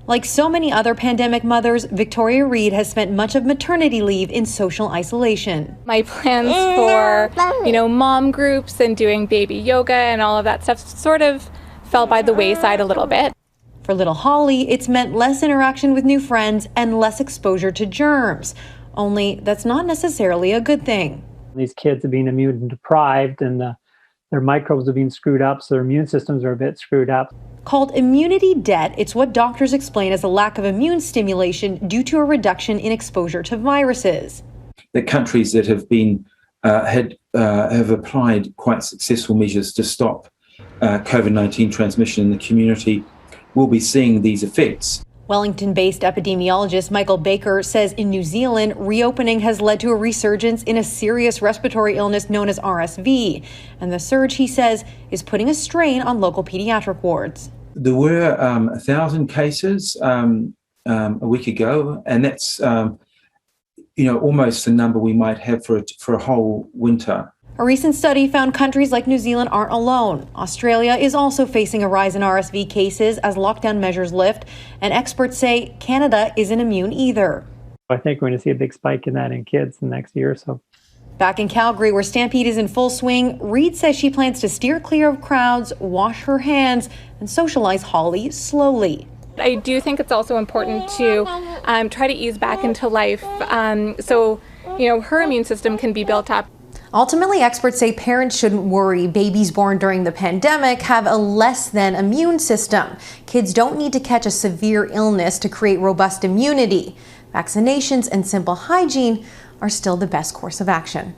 Like so many other pandemic mothers, Victoria Reed has spent much of maternity leave in social isolation. My plans for, mom groups and doing baby yoga and all of that stuff sort of fell by the wayside a little bit. For little Holly, it's meant less interaction with new friends and less exposure to germs. Only that's not necessarily a good thing. These kids are being immune deprived and their microbes are being screwed up, so their immune systems are a bit screwed up. Called immunity debt, it's what doctors explain as a lack of immune stimulation due to a reduction in exposure to viruses. The countries that have been have applied quite successful measures to stop COVID-19 transmission in the community will be seeing these effects. Wellington-based epidemiologist Michael Baker says in New Zealand, reopening has led to a resurgence in a serious respiratory illness known as RSV. And the surge, he says, is putting a strain on local pediatric wards. There were 1,000 cases a week ago, and that's almost the number we might have for a whole winter. A recent study found countries like New Zealand aren't alone. Australia is also facing a rise in RSV cases as lockdown measures lift, and experts say Canada isn't immune either. I think we're going to see a big spike in that in kids in the next year or so. Back in Calgary, where Stampede is in full swing, Reed says she plans to steer clear of crowds, wash her hands, and socialize Holly slowly. I do think it's also important to try to ease back into life so her immune system can be built up. Ultimately, experts say parents shouldn't worry. Babies born during the pandemic have a less than immune system. Kids don't need to catch a severe illness to create robust immunity. Vaccinations and simple hygiene are still the best course of action.